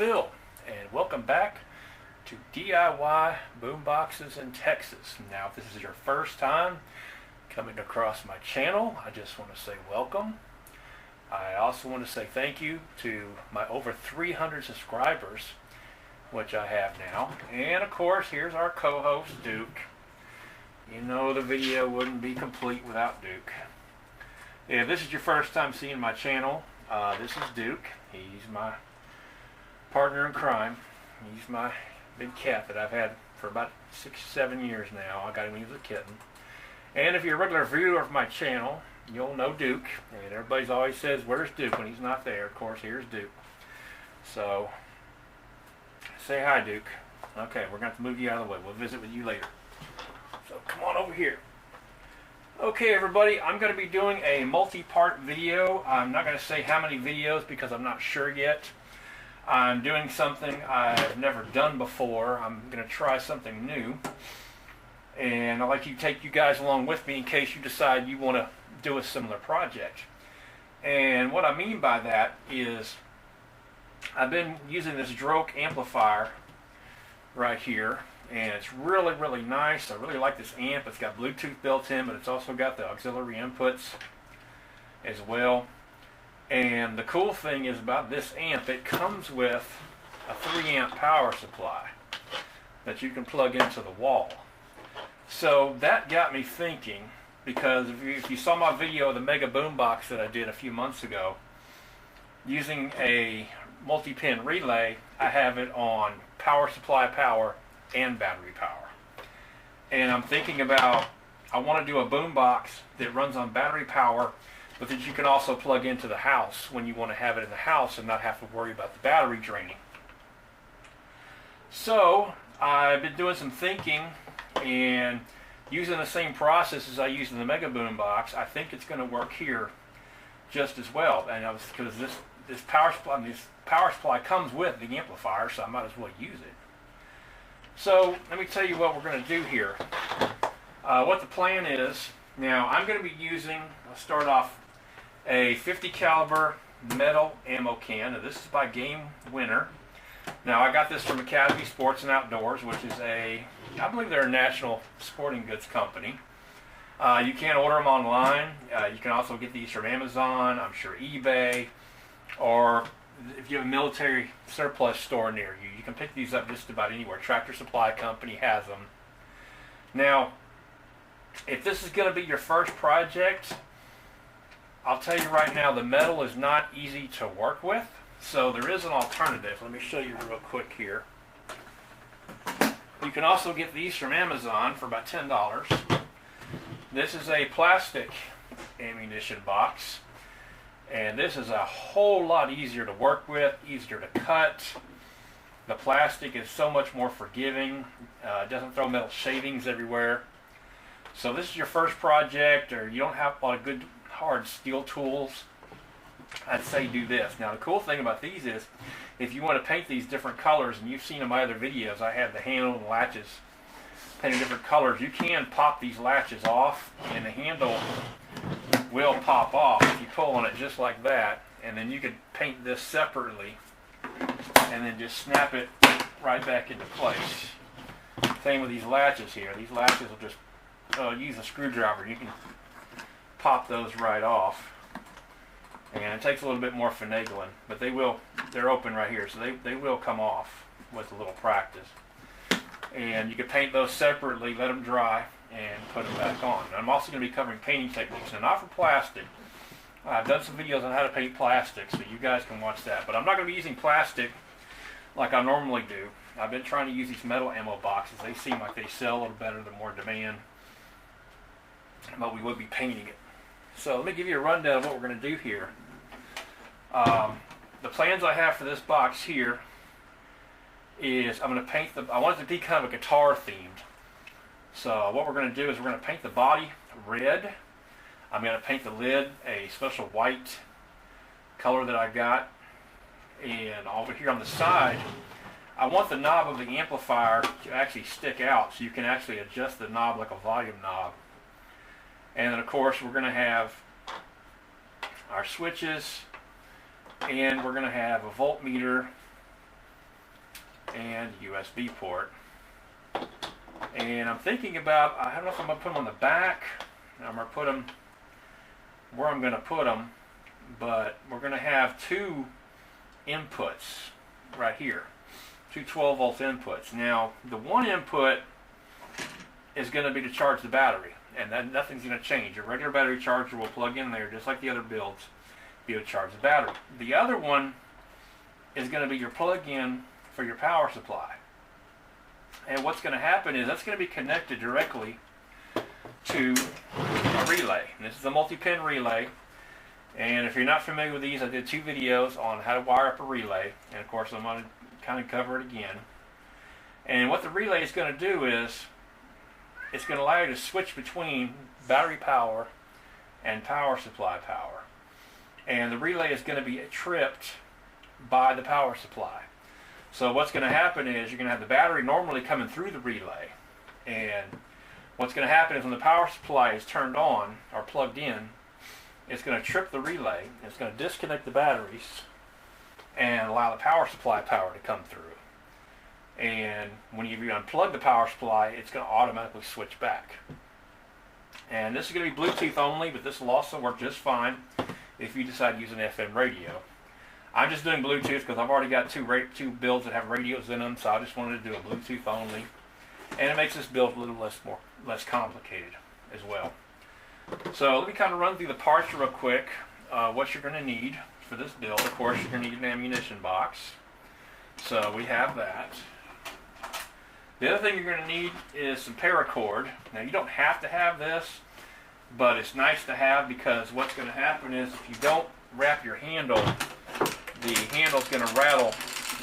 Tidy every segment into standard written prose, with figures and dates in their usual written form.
Phil, and welcome back to DIY Boomboxes in Texas. Now, if this is your first time coming across my channel, I just want to say welcome. I also want to say thank you to my over 300 subscribers, which I have now. And of course, here's our co-host, Duke. You know the video wouldn't be complete without Duke. If this is your first time seeing my channel, this is Duke. He's my partner in crime. He's my big cat that I've had for about 6-7 years now. I got him when he was a kitten. And if you're a regular viewer of my channel, you'll know Duke. And everybody always says, "Where's Duke?" when he's not there. Of course, here's Duke. So, say hi, Duke. Okay, we're going to have to move you out of the way. We'll visit with you later. So, come on over here. Okay, everybody, I'm going to be doing a multi-part video. I'm not going to say how many videos because I'm not sure yet. I'm doing something I've never done before. I'm going to try something new. And I'd like to take you guys along with me in case you decide you want to do a similar project. And what I mean by that is I've been using this drok amplifier right here. And it's really, really nice. I really like this amp. It's got Bluetooth built in, but it's also got the auxiliary inputs as well. And the cool thing is about this amp, it comes with a 3 amp power supply that you can plug into the wall. So that got me thinking, because if you saw my video of the Mega Boombox that I did a few months ago, using a multi-pin relay, I have it on power supply power and battery power. And I'm thinking about, I want to do a boombox that runs on battery power, but that you can also plug into the house when you want to have it in the house and not have to worry about the battery draining. So I've been doing some thinking and using the same process as I used in the Mega Boombox. I think it's going to work here just as well. And because this power supply comes with the amplifier, so I might as well use it. So let me tell you what we're going to do here. What the plan is, now I'm going to be using, I'll start off, a 50 caliber metal ammo can. Now this is by Game Winner. Now I got this from Academy Sports and Outdoors, which is I believe they're a national sporting goods company. You can order them online. You can also get these from Amazon, I'm sure eBay, or if you have a military surplus store near you, you can pick these up just about anywhere. Tractor Supply Company has them. Now, if this is going to be your first project, I'll tell you right now, the metal is not easy to work with, so there is an alternative. Let me show you real quick here. You can also get these from Amazon for about $10. This is a plastic ammunition box. And this is a whole lot easier to work with, easier to cut. The plastic is so much more forgiving. It doesn't throw metal shavings everywhere. So this is your first project, or you don't have a lot of good hard steel tools, I'd say do this. Now the cool thing about these is, if you want to paint these different colors, and you've seen in my other videos, I have the handle and latches painted different colors. You can pop these latches off, and the handle will pop off if you pull on it just like that, and then you could paint this separately and then just snap it right back into place. Same with these latches here. These latches will just use a screwdriver. You can pop those right off, and it takes a little bit more finagling, but they're open right here, so they will come off with a little practice. And you can paint those separately, let them dry, and put them back on. And I'm also going to be covering painting techniques, and not for plastic. I've done some videos on how to paint plastic, so you guys can watch that. But I'm not going to be using plastic like I normally do. I've been trying to use these metal ammo boxes. They seem like they sell a little better, they're more demand. But we will be painting it. So let me give you a rundown of what we're going to do here. The plans I have for this box here is I'm going to paint I want it to be kind of a guitar themed. So what we're going to do is we're going to paint the body red. I'm going to paint the lid a special white color that I got. And over here on the side, I want the knob of the amplifier to actually stick out, so you can actually adjust the knob like a volume knob. And then of course we're going to have our switches, and we're going to have a voltmeter and USB port. And I'm thinking about, I don't know if I'm going to put them on the back, I'm going to put them where I'm going to put them, but we're going to have two inputs right here, two 12-volt inputs. Now, the one input is going to be to charge the battery, and then nothing's going to change. Your regular battery charger will plug in there just like the other builds, be able to charge the battery. The other one is going to be your plug-in for your power supply. And what's going to happen is that's going to be connected directly to a relay. And this is a multi-pin relay. And if you're not familiar with these, I did 2 videos on how to wire up a relay. And of course, I'm going to kind of cover it again. And what the relay is going to do is it's going to allow you to switch between battery power and power supply power. And the relay is going to be tripped by the power supply. So what's going to happen is you're going to have the battery normally coming through the relay, and what's going to happen is when the power supply is turned on or plugged in, it's going to trip the relay, and it's going to disconnect the batteries and allow the power supply power to come through. And when you unplug the power supply, it's going to automatically switch back. And this is going to be Bluetooth only, but this will also work just fine if you decide to use an FM radio. I'm just doing Bluetooth because I've already got two builds that have radios in them, so I just wanted to do a Bluetooth only. And it makes this build a little less complicated as well. So let me kind of run through the parts real quick. What you're going to need for this build, of course, you're going to need an ammunition box. So we have that. The other thing you're going to need is some paracord. Now you don't have to have this, but it's nice to have because what's going to happen is if you don't wrap your handle, the handle's going to rattle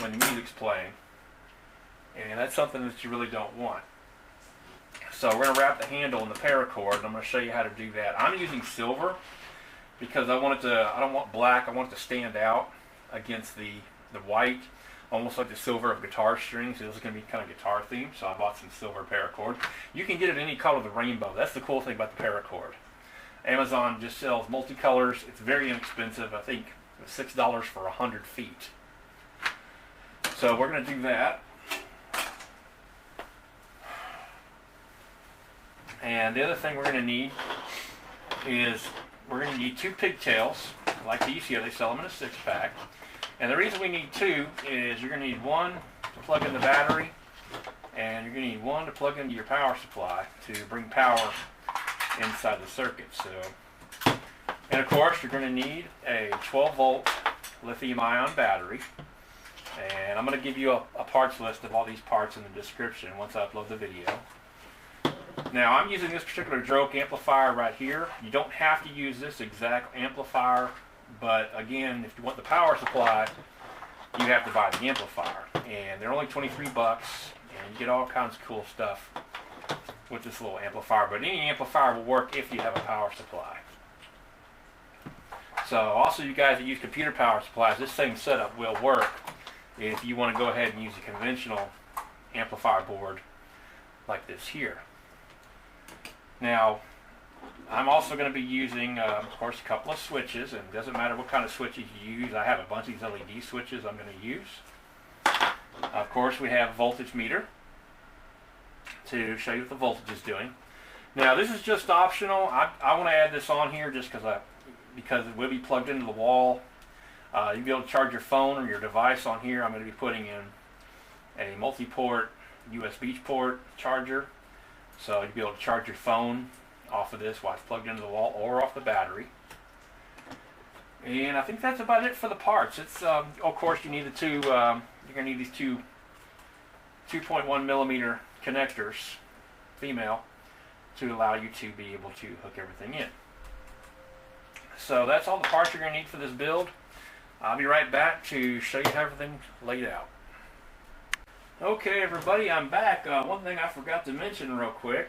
when the music's playing, and that's something that you really don't want. So we're going to wrap the handle in the paracord, and I'm going to show you how to do that. I'm using silver because I don't want black. I want it to stand out against the white, almost like the silver of guitar strings. This is going to be kind of guitar themed, so I bought some silver paracord. You can get it any color of the rainbow. That's the cool thing about the paracord. Amazon just sells multicolors. It's very inexpensive. I think it's $6 for 100 feet. So we're going to do that. And the other thing we're going to need is we're going to need 2 pigtails. Like these here, they sell them in a 6-pack. And the reason we need 2 is you're going to need 1 to plug in the battery, and you're going to need 1 to plug into your power supply to bring power inside the circuit. So, and of course, you're going to need a 12-volt lithium-ion battery. And I'm going to give you a parts list of all these parts in the description once I upload the video. Now, I'm using this particular drok amplifier right here. You don't have to use this exact amplifier, but again, if you want the power supply, you have to buy the amplifier. And they're only 23 bucks, and you get all kinds of cool stuff with this little amplifier. But any amplifier will work if you have a power supply. So also, you guys that use computer power supplies, this same setup will work if you want to go ahead and use a conventional amplifier board like this here. Now, I'm also going to be using, of course, a couple of switches, and it doesn't matter what kind of switches you use. I have a bunch of these LED switches I'm going to use. Of course, we have a voltage meter to show you what the voltage is doing. Now, this is just optional. I want to add this on here just because it will be plugged into the wall. You'll be able to charge your phone or your device on here. I'm going to be putting in a multi-port USB port charger. So you'll be able to charge your phone off of this while it's plugged into the wall or off the battery. And I think that's about it for the parts. It's of course you need the two. You're going to need these two 2.1 millimeter connectors, female, to allow you to be able to hook everything in. So that's all the parts you're going to need for this build. I'll be right back to show you how everything's laid out. Okay, everybody, I'm back. One thing I forgot to mention real quick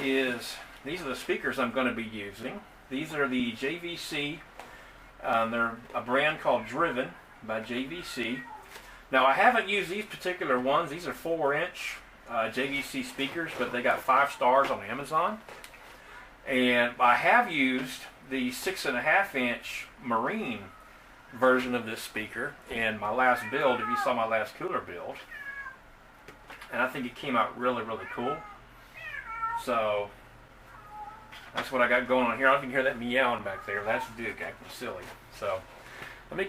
is these are the speakers I'm going to be using. These are the JVC. They're a brand called Driven by JVC. Now, I haven't used these particular ones. These are 4-inch JVC speakers, but they got 5 stars on Amazon. And I have used the 6.5-inch Marine version of this speaker in my last build, if you saw my last cooler build. And I think it came out really, really cool. So that's what I got going on here. I don't know if you can hear that meowing back there. That's Duke acting silly. So let's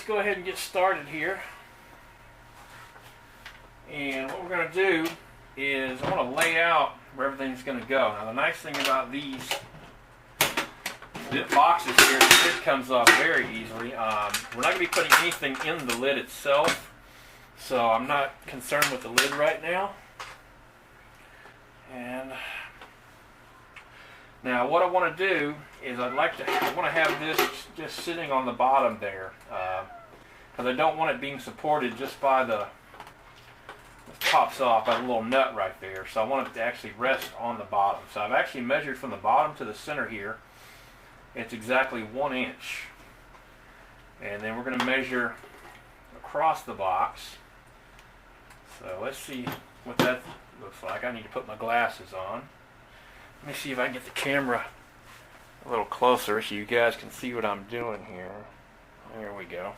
go ahead and get started here. And what we're going to do is I want to lay out where everything's going to go. Now the nice thing about these boxes here, the lid comes off very easily. We're not going to be putting anything in the lid itself, so I'm not concerned with the lid right now. And now what I want to do is I want to have this just sitting on the bottom there, because I don't want it being supported just by this pops off by the little nut right there. So I want it to actually rest on the bottom. So I've actually measured from the bottom to the center here. It's exactly 1 inch. And then we're going to measure across the box. So let's see what that looks like. I need to put my glasses on. Let me see if I can get the camera a little closer so you guys can see what I'm doing here. There we go.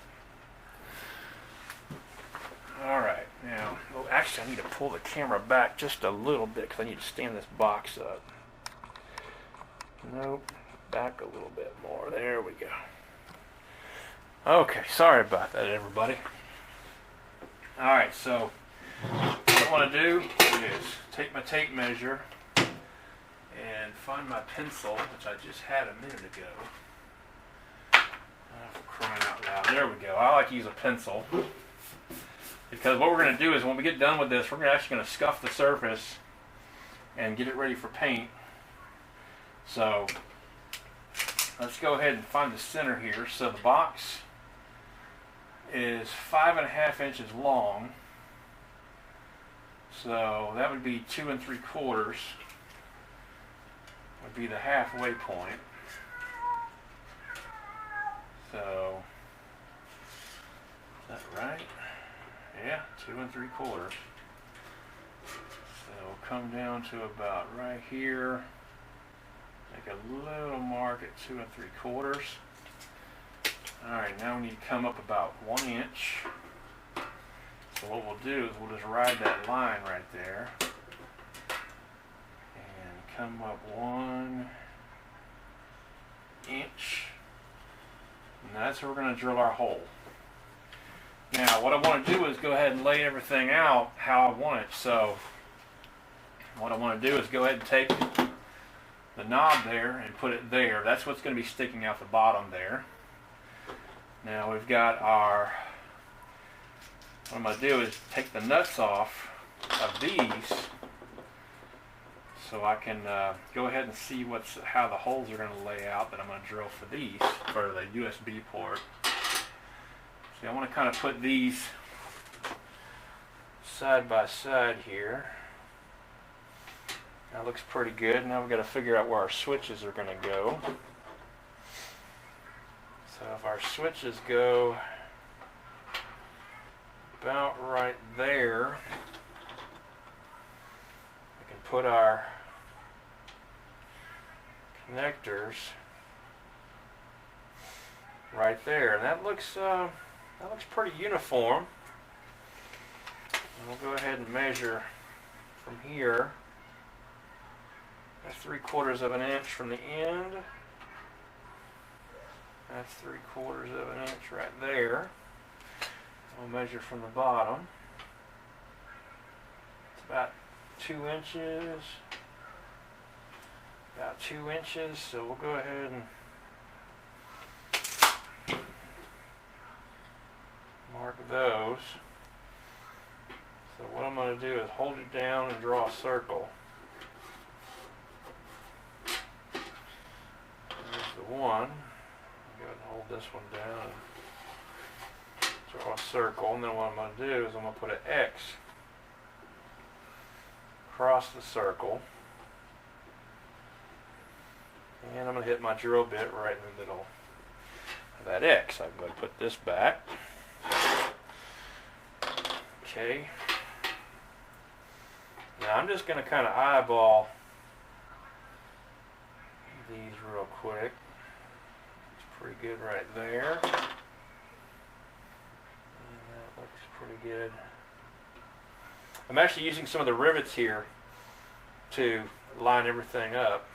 Alright, now, well, actually I need to pull the camera back just a little bit because I need to stand this box up. Nope, back a little bit more. There we go. Okay, sorry about that, everybody. Alright, so what I want to do is take my tape measure and find my pencil, which I just had a minute ago. Oh, for crying out loud. There we go. I like to use a pencil. Because what we're going to do is when we get done with this, we're actually going to scuff the surface and get it ready for paint. So let's go ahead and find the center here. So the box is 5.5 inches long. So that would be 2 3/4 would be the halfway point. So is that right? Yeah, 2 3/4. So come down to about right here. Make a little mark at 2 3/4. Alright, now we need to come up about 1 inch. So what we'll do is we'll just ride that line right there. And come up 1 inch. And that's where we're going to drill our hole. Now, what I want to do is go ahead and lay everything out how I want it. So, what I want to do is go ahead and take the knob there and put it there. That's what's going to be sticking out the bottom there. Now, we've got our, what I'm going to do is take the nuts off of these so I can go ahead and see how the holes are going to lay out that I'm going to drill for these, for the USB port. See, I want to kind of put these side by side here. That looks pretty good. Now we've got to figure out where our switches are going to go. So if our switches go about right there, we can put our connectors right there. And that looks pretty uniform. And we'll go ahead and measure from here. That's 3/4 inch from the end. That's 3/4 inch right there. We'll measure from the bottom. It's about 2 inches. About 2 inches. So we'll go ahead and mark those. So what I'm going to do is hold it down and draw a circle. There's the one. I'll go ahead and hold this one down and draw a circle. And then what I'm going to do is I'm going to put an X across the circle. And I'm going to hit my drill bit right in the middle of that X. I'm going to put this back. Okay. Now I'm just going to kind of eyeball these real quick. It's pretty good right there. pretty good. I'm actually using some of the rivets here to line everything up.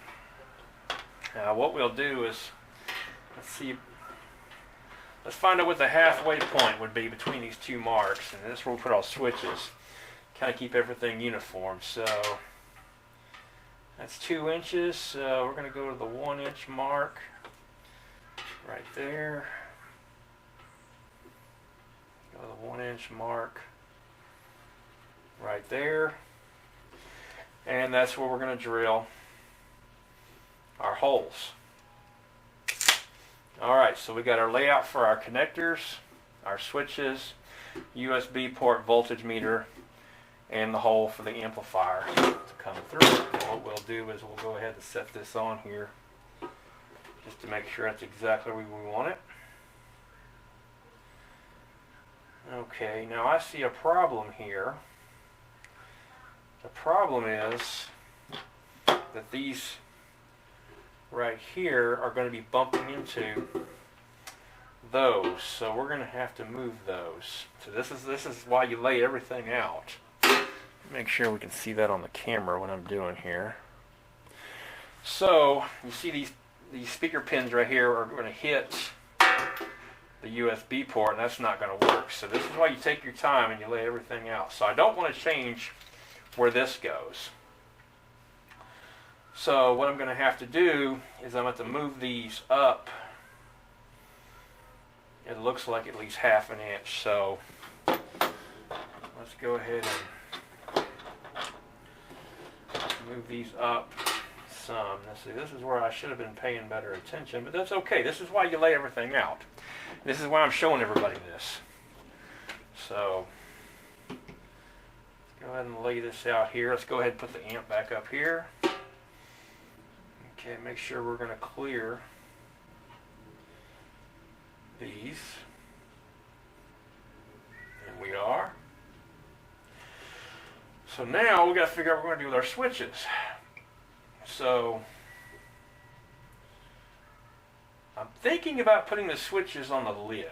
Now what we'll do is, let's find out what the halfway point would be between these two marks, and this is where we'll put our switches. Kind of keep everything uniform. So that's 2 inches, so we're going to go to the 1 inch mark right there. Go to the 1 inch mark right there. And that's where we're going to drill our holes. Alright, so we got our layout for our connectors, our switches, USB port voltage meter, and the hole for the amplifier to come through. What we'll do is we'll go ahead and set this on here just to make sure that's exactly where we want it. Okay, now I see a problem here. The problem is that these right here are going to be bumping into those, so we're going to have to move those. So this is why you lay everything out. Make sure we can see that on the camera what I'm doing here. So you see these speaker pins right here are going to hit the USB port, and that's not going to work. So this is why you take your time and you lay everything out. So I don't want to change where this goes. So what I'm going to have to do is I'm going to have to move these up. It looks like at least ½ an inch. So let's go ahead and move these up some. Let's see, this is where I should have been paying better attention, but that's okay. This is why you lay everything out. This is why I'm showing everybody this. So let's go ahead and lay this out here. Let's go ahead and put the amp back up here. Okay, make sure we're going to clear these. And we are. So now we got to figure out what we're going to do with our switches. So I'm thinking about putting the switches on the lid.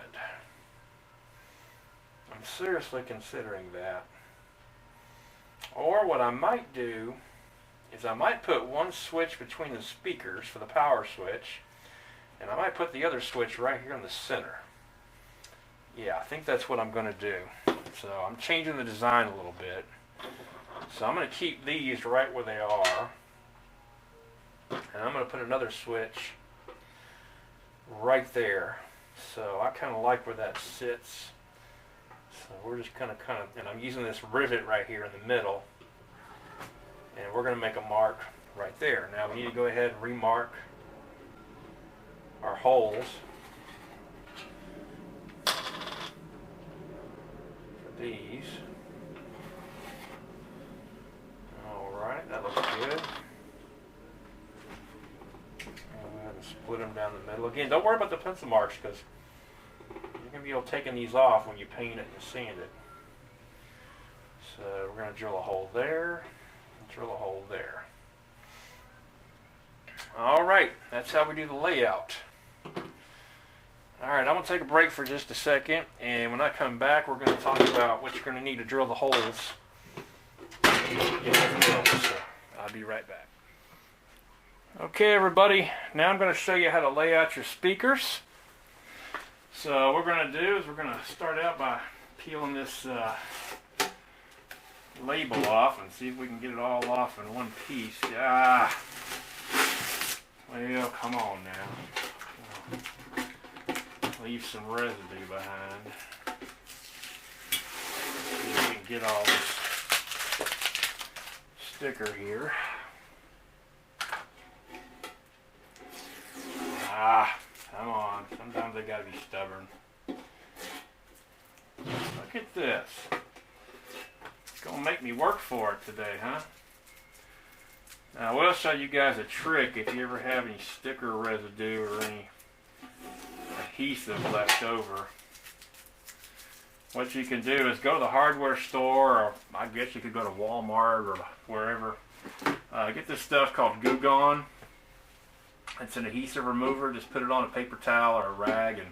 I'm seriously considering that. Or what I might do is I might put one switch between the speakers for the power switch, and I might put the other switch right here in the center. Yeah, I think that's what I'm going to do. So I'm changing the design a little bit. So I'm going to keep these right where they are, and I'm going to put another switch right there. So I kind of like where that sits. So we're just kind of, and I'm using this rivet right here in the middle, and we're going to make a mark right there. Now we need to go ahead and remark our holes for these. Alright, that looks good. I'm going to split them down the middle. Again, don't worry about the pencil marks, because you're going to be able to take these off when you paint it and sand it. So we're going to drill a hole there, and drill a hole there. Alright, that's how we do the layout. Alright, I'm going to take a break for just a second, and when I come back we're going to talk about what you're going to need to drill the holes. So I'll be right back. Okay everybody, now I'm going to show you how to lay out your speakers. So what we're going to do is we're going to start out by peeling this label off and see if we can get it all off in one piece. Ah, well, come on now. Leave some residue behind. See if we can get all this sticker here. Ah, come on. Sometimes they gotta be stubborn. Look at this. It's gonna make me work for it today, huh? Now, I will show you guys a trick if you ever have any sticker residue or any adhesive left over. What you can do is go to the hardware store, or I guess you could go to Walmart or wherever. Get this stuff called Goo Gone. It's an adhesive remover. Just put it on a paper towel or a rag, and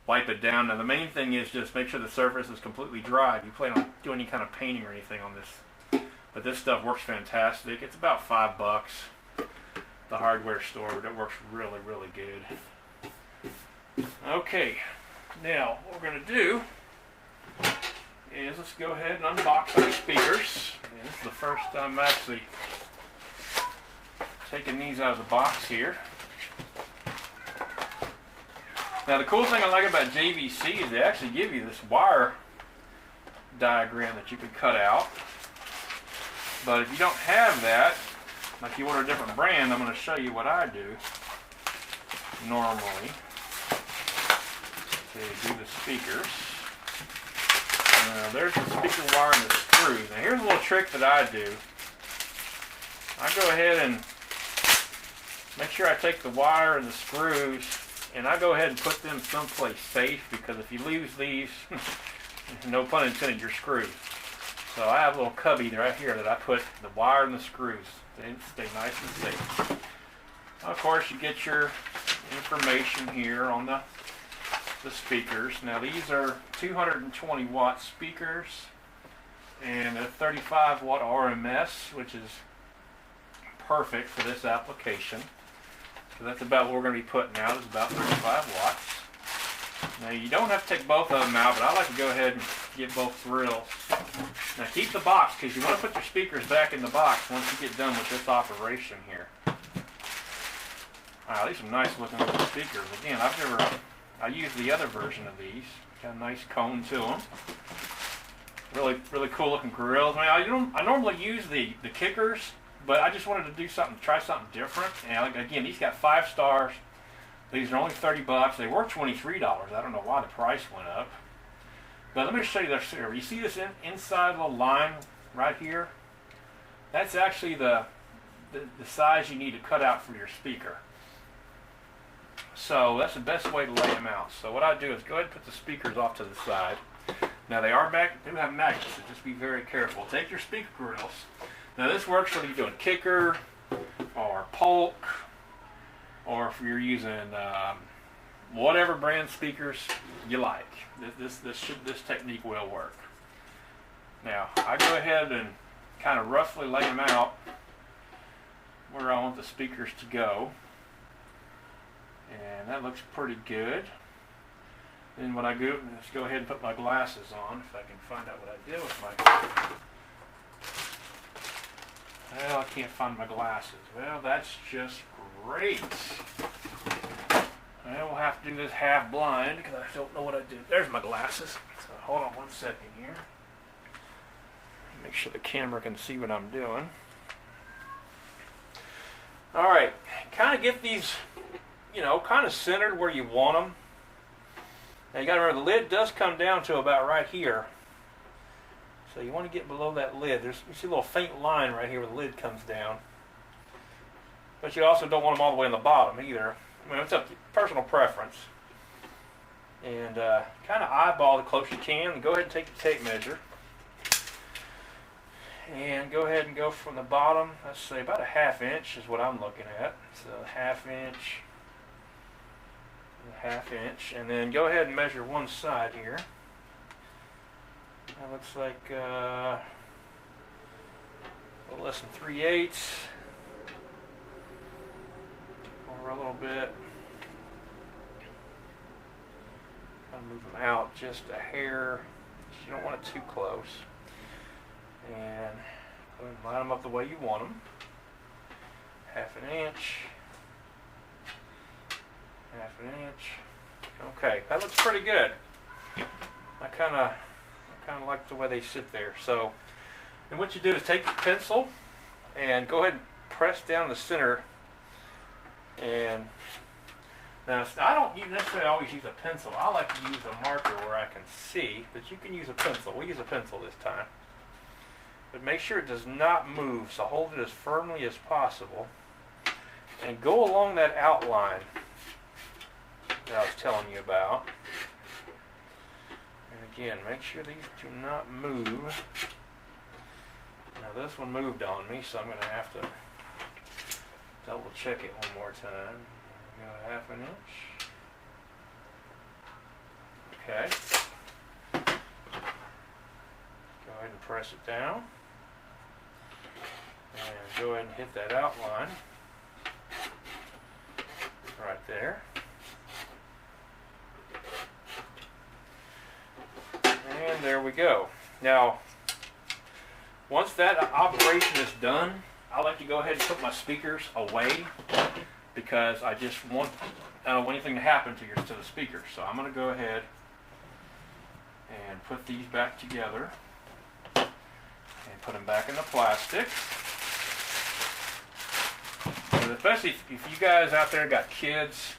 wipe it down. Now the main thing is just make sure the surface is completely dry if you plan on doing any kind of painting or anything on this. But this stuff works fantastic. It's about $5 the hardware store, but it works really, really good. Okay, now what we're going to do is let's go ahead and unbox our speakers. And this is the first time I'm actually taking these out of the box here. Now the cool thing I like about JVC is they actually give you this wire diagram that you can cut out. But if you don't have that, like you order a different brand, I'm going to show you what I do normally. Okay, do the speakers. There's the speaker wire and the screws. Now here's a little trick that I do. I go ahead and make sure I take the wire and the screws and I go ahead and put them someplace safe, because if you lose these, no pun intended, you're screwed. So I have a little cubby right here that I put the wire and the screws. They stay nice and safe. Of course, you get your information here on the speakers. Now these are 220 watt speakers and a 35 watt RMS, which is perfect for this application. So that's about what we're going to be putting out, is about 35 watts. Now you don't have to take both of them out, but I like to go ahead and get both drills. Now keep the box, because you want to put your speakers back in the box once you get done with this operation here. Wow, these are nice looking little speakers. Again, I used the other version of these. Got a nice cone to them. Really, really cool looking grills. I mean, I normally use the kickers, but I just wanted to do something, try something different. And again, these got 5 stars. These are only $30. They were $23. I don't know why the price went up. But let me show you this here. You see this inside little line right here? That's actually the size you need to cut out for your speaker. So that's the best way to lay them out. So what I do is go ahead and put the speakers off to the side. Now they do have magnets, so just be very careful. Take your speaker grills. Now this works whether you're doing kicker or polk, or if you're using whatever brand speakers you like. This technique will work. Now I go ahead and kind of roughly lay them out where I want the speakers to go. And that looks pretty good. Then what I do, let's go ahead and put my glasses on, if I can find out what I did with my... Well, I can't find my glasses. Well, that's just great. Well, we'll have to do this half blind, because I don't know what I did. There's my glasses. So hold on one second here. Make sure the camera can see what I'm doing. Alright, kind of get these, kind of centered where you want them. Now you got to remember, the lid does come down to about right here. So you want to get below that lid. You see a little faint line right here where the lid comes down. But you also don't want them all the way on the bottom either. I mean, it's up to personal preference. And kind of eyeball the close you can. And go ahead and take your tape measure. And go ahead and go from the bottom, let's say about a 1/2 inch is what I'm looking at. So 1/2 inch, 1/2 inch, and then go ahead and measure one side here. That looks like a little less than 3/8, or a little bit. I'll move them out just a hair. You don't want it too close. And go ahead and line them up the way you want them. 1/2 inch. 1/2 inch. Okay, that looks pretty good. I kind of like the way they sit there. So, and what you do is take your pencil and go ahead and press down the center. And now I don't necessarily always use a pencil. I like to use a marker where I can see, but you can use a pencil. We use a pencil this time. But make sure it does not move, so hold it as firmly as possible. And go along that outline that I was telling you about. And again, make sure these do not move. Now this one moved on me, so I'm going to have to double check it one more time. Go 1/2 inch. Okay. Go ahead and press it down. And go ahead and hit that outline right there. And there we go. Now, once that operation is done, I like to go ahead and put my speakers away because I don't want anything to happen to the speakers. So I'm going to go ahead and put these back together and put them back in the plastic. And especially if you guys out there got kids,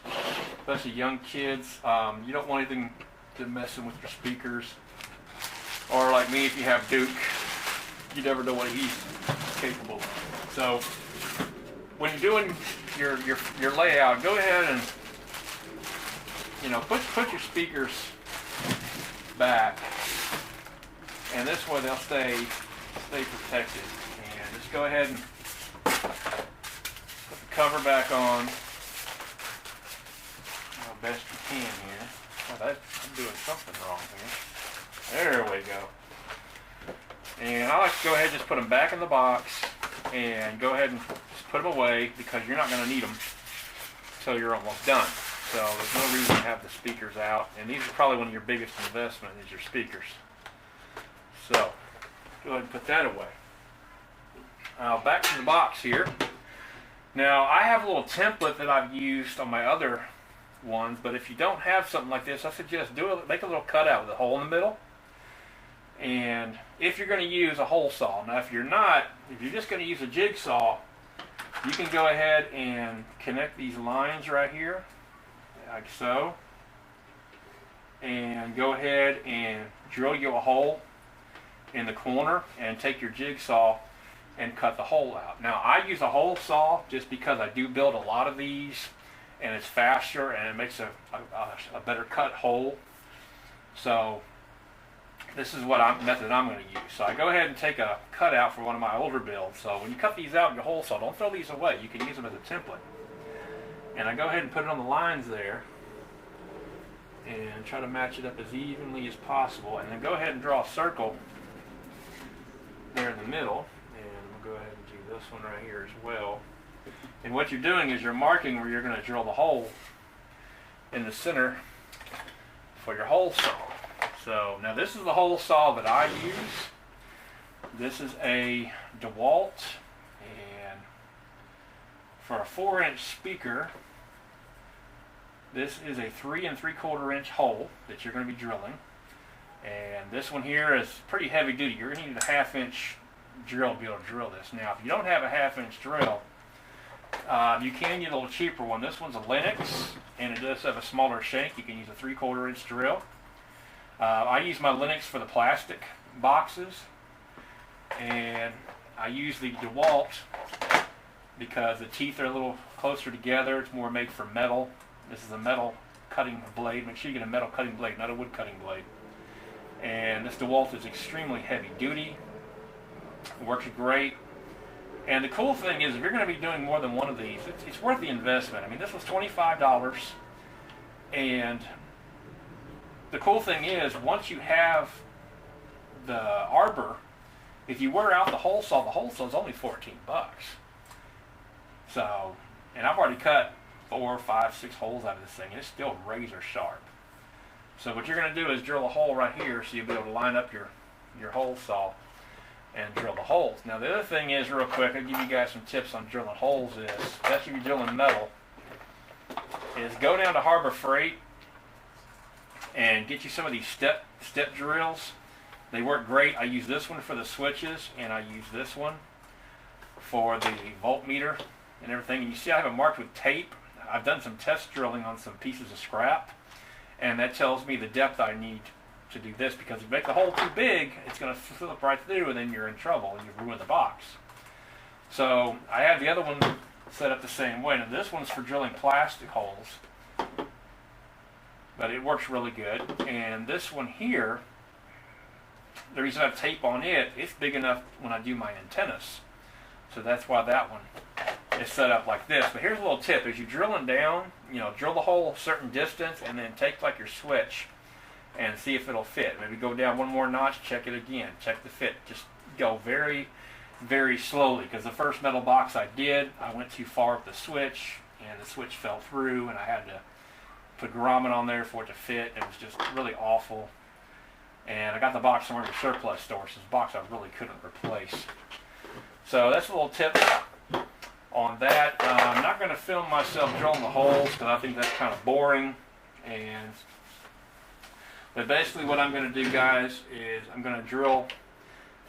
especially young kids, you don't want anything to messing with your speakers. Or like me, if you have Duke, you never know what he's capable of. So when you're doing your layout, go ahead and put your speakers back, and this way they'll stay protected. And just go ahead and put the cover back on best you can here. Oh, I'm doing something wrong here. There we go. And I like to go ahead and just put them back in the box and go ahead and just put them away because you're not going to need them until you're almost done. So there's no reason to have the speakers out. And these are probably one of your biggest investment is your speakers. So go ahead and put that away. Back to the box here. Now I have a little template that I've used on my other ones, but if you don't have something like this, I suggest make a little cutout with a hole in the middle. And if you're going to use a hole saw, now if you're just going to use a jigsaw, you can go ahead and connect these lines right here, like so, and go ahead and drill you a hole in the corner and take your jigsaw and cut the hole out. Now I use a hole saw just because I do build a lot of these, and it's faster and it makes a better cut hole. So this is what method I'm going to use. So I go ahead and take a cutout for one of my older builds. So when you cut these out in your hole saw, don't throw these away. You can use them as a template. And I go ahead and put it on the lines there and try to match it up as evenly as possible. And then go ahead and draw a circle there in the middle. And we'll go ahead and do this one right here as well. And what you're doing is you're marking where you're going to drill the hole in the center for your hole saw. So now this is the hole saw that I use. This is a DeWalt, and for a 4-inch speaker, this is a 3 3/4 inch hole that you're going to be drilling. And this one here is pretty heavy duty. You're going to need a 1/2 inch drill to be able to drill this. Now if you don't have a 1/2 inch drill, you can get a little cheaper one. This one's a Linux, and it does have a smaller shank. You can use a 3/4 inch drill. I use my Linux for the plastic boxes, and I use the DeWalt because the teeth are a little closer together. It's more made for metal. This is a metal cutting blade. Make sure you get a metal cutting blade, not a wood cutting blade. And this DeWalt is extremely heavy duty. It works great. And the cool thing is, if you're going to be doing more than one of these, it's worth the investment. I mean, this was $25, and the cool thing is, once you have the arbor, if you wear out the hole saw is only 14 bucks. So, and I've already cut 4, 5, 6 holes out of this thing, and it's still razor sharp. So what you're going to do is drill a hole right here, so you'll be able to line up your hole saw and drill the holes. Now the other thing is, real quick, I'll give you guys some tips on drilling holes is, especially if you're drilling metal, is go down to Harbor Freight and get you some of these step drills. They work great. I use this one for the switches, and I use this one for the voltmeter and everything. And you see I have it marked with tape. I've done some test drilling on some pieces of scrap, and that tells me the depth I need to do this, because if you make the hole too big, it's going to slip right through, and then you're in trouble and you've ruined the box. So I have the other one set up the same way. Now this one's for drilling plastic holes, but it works really good. And this one here, the reason I have tape on it, it's big enough when I do my antennas. So that's why that one is set up like this. But here's a little tip. As you're drilling down, drill the hole a certain distance, and then take like your switch and see if it'll fit. Maybe go down one more notch, check it again, check the fit. Just go very, very slowly, because the first metal box I did, I went too far with the switch, and the switch fell through, and I had to put grommet on there for it to fit. It was just really awful. And I got the box somewhere in the surplus store, so this box I really couldn't replace. So that's a little tip on that. I'm not going to film myself drilling the holes, because I think that's kind of boring. But basically what I'm going to do, guys, is I'm going to drill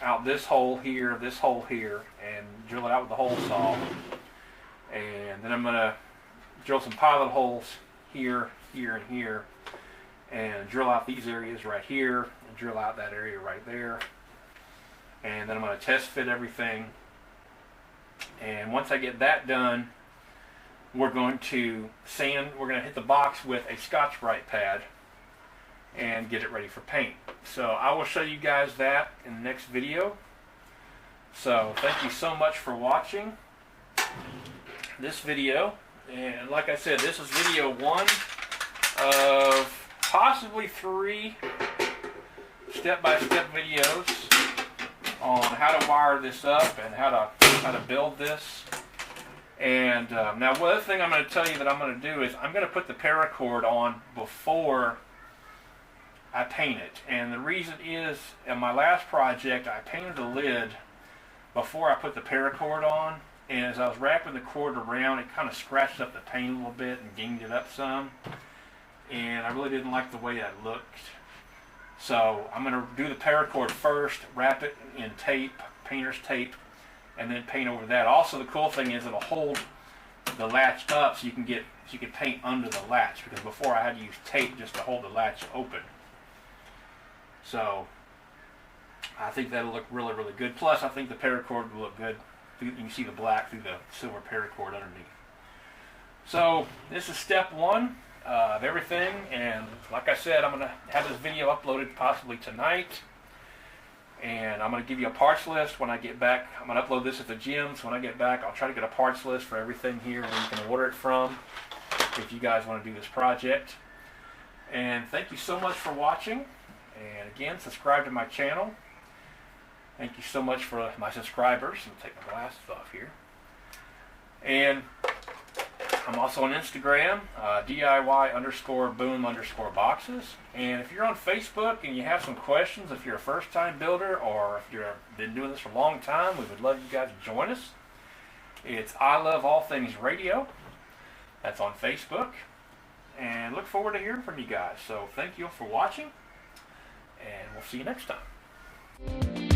out this hole here, and drill it out with the hole saw. And then I'm going to drill some pilot holes here, here, and here, and drill out these areas right here, and drill out that area right there. And then I'm going to test fit everything. And once I get that done, we're going to hit the box with a Scotch-Brite pad and get it ready for paint. So I will show you guys that in the next video. So thank you so much for watching this video. And like I said, this is video 1 of possibly 3 step-by-step videos on how to wire this up and how to build this. And now one other thing I'm going to tell you that I'm going to do is I'm going to put the paracord on before I paint it. And the reason is, in my last project, I painted the lid before I put the paracord on, and as I was wrapping the cord around, it kind of scratched up the paint a little bit and dinged it up some, and I really didn't like the way that looked. So I'm going to do the paracord first, wrap it in tape, painter's tape, and then paint over that. Also, the cool thing is it'll hold the latch up, so you can paint under the latch, because before I had to use tape just to hold the latch open. So I think that'll look really, really good. Plus, I think the paracord will look good. You can see the black through the silver paracord underneath. So this is step 1 of everything, and like I said, I'm going to have this video uploaded possibly tonight, and I'm going to give you a parts list when I get back. I'm going to upload this at the gym, so when I get back, I'll try to get a parts list for everything here where you can order it from if you guys want to do this project. And thank you so much for watching. And again, subscribe to my channel. Thank you so much for my subscribers. I'm going to take my glasses off here. And I'm also on Instagram, DIY_boom_boxes. And if you're on Facebook and you have some questions, if you're a first-time builder or if you've been doing this for a long time, we would love you guys to join us. It's I Love All Things Radio. That's on Facebook. And look forward to hearing from you guys. So thank you for watching, and we'll see you next time.